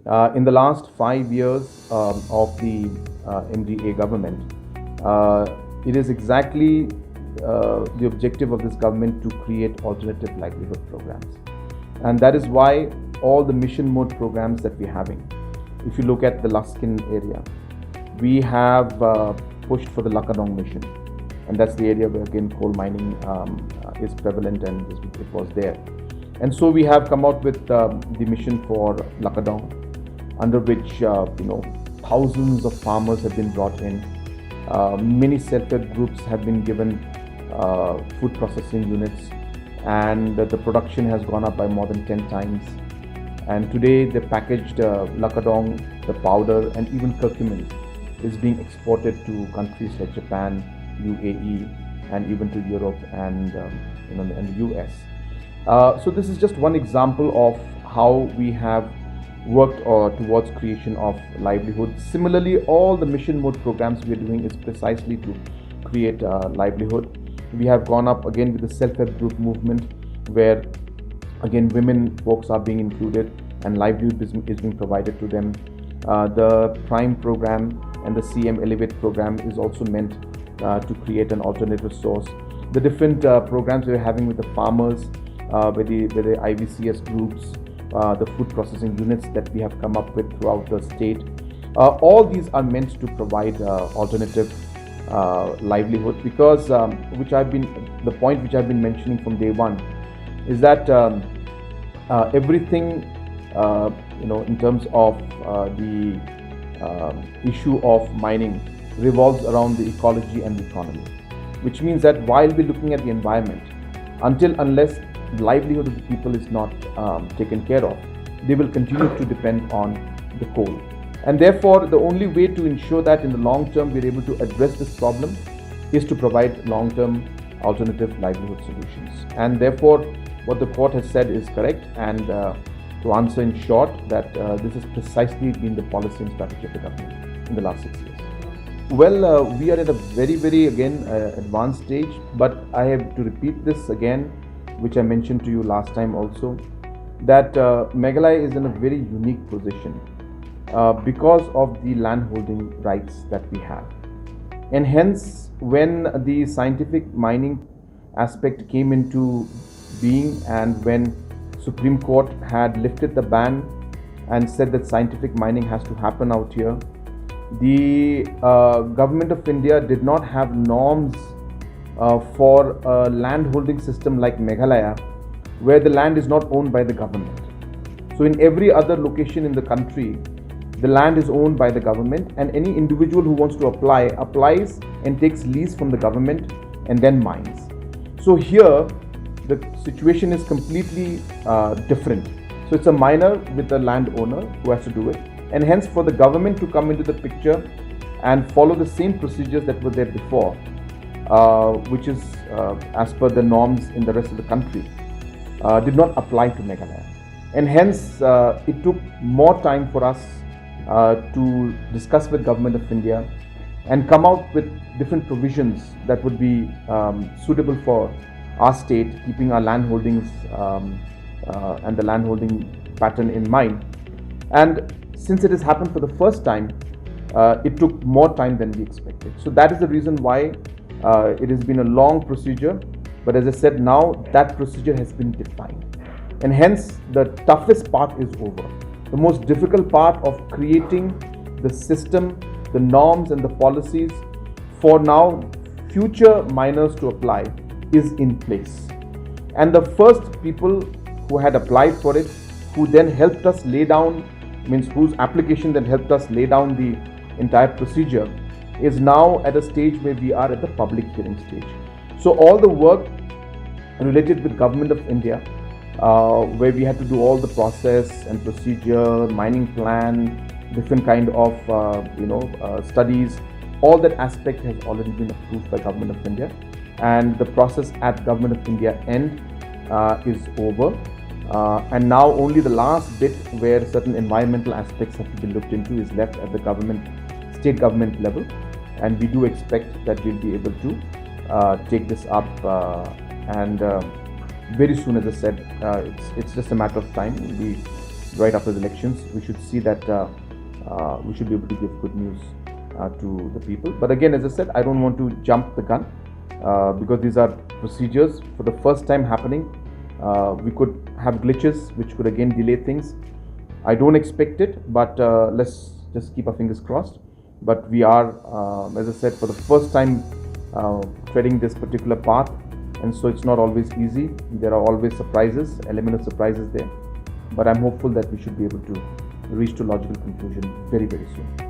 In the last 5 years of the MDA government, it is exactly the objective of this government to create alternative livelihood programs. And that is why all the mission mode programs that we're having, if you look at the Luskin area, we have pushed for the Lakadong mission. And that's the area where again coal mining is prevalent, and it was there. And so we have come out with the mission for Lakadong, under which thousands of farmers have been brought in. Many self-help groups have been given food processing units, and the production has gone up by more than 10 times. And today the packaged Lakadong, the powder, and even curcumin is being exported to countries like Japan, UAE, and even to Europe and the US. So this is just one example of how we have worked towards creation of livelihood. Similarly, all the mission mode programs we are doing is precisely to create livelihood. We have gone up again with the self-help group movement, where again women folks are being included and livelihood is being provided to them. The Prime program and the CM Elevate program is also meant to create an alternative source. The different programs we're having with the farmers, with the IVCS groups, the food processing units that we have come up with throughout the state. All these are meant to provide alternative livelihood, because the point which I've been mentioning from day one is that everything in terms of the issue of mining revolves around the ecology and the economy, which means that while we're looking at the environment, unless the livelihood of the people is not taken care of, they will continue to depend on the coal. And therefore, the only way to ensure that in the long term we're able to address this problem is to provide long-term alternative livelihood solutions. And therefore, what the court has said is correct. And to answer in short, that this has precisely been the policy and strategy of the government in the last 6 years. Well, we are at a very, very advanced stage, but I have to repeat this again, which I mentioned to you last time also, that Meghalaya is in a very unique position because of the land holding rights that we have. And hence, when the scientific mining aspect came into being, and when Supreme Court had lifted the ban and said that scientific mining has to happen out here, the government of India did not have norms for a land holding system like Meghalaya, where the land is not owned by the government. So in every other location in the country, the land is owned by the government, and any individual who wants to applies and takes lease from the government and then mines. So here the situation is completely different. So it's a miner with a landowner who has to do it, and hence for the government to come into the picture and follow the same procedures that were there before, which is as per the norms in the rest of the country, did not apply to Meghalaya. And hence it took more time for us to discuss with Government of India and come out with different provisions that would be suitable for our state, keeping our land holdings and the land holding pattern in mind. And since it has happened for the first time, it took more time than we expected. So that is the reason why it has been a long procedure. But as I said, now that procedure has been defined. And hence the toughest part is over. The most difficult part of creating the system, the norms and the policies for now future miners to apply is in place. And the first people who had applied for it, who then helped us lay down, whose application then helped us lay down the entire procedure, is now at a stage where we are at the public hearing stage. So all the work related with Government of India, where we had to do all the process and procedure, mining plan, different kind of studies, all that aspect has already been approved by Government of India, and the process at Government of India end is over. And now only the last bit where certain environmental aspects have to be looked into is left at the state government level, and we do expect that we'll be able to take this up and very soon, as I said, it's just a matter of time. right after the elections, we should see that we should be able to give good news to the people. But again, as I said, I don't want to jump the gun because these are procedures for the first time happening. We could have glitches which could again delay things. I don't expect it, but let's just keep our fingers crossed. But we are, as I said, for the first time treading this particular path, and so it's not always easy. There are always surprises, element of surprises there. But I'm hopeful that we should be able to reach to logical conclusion very, very soon.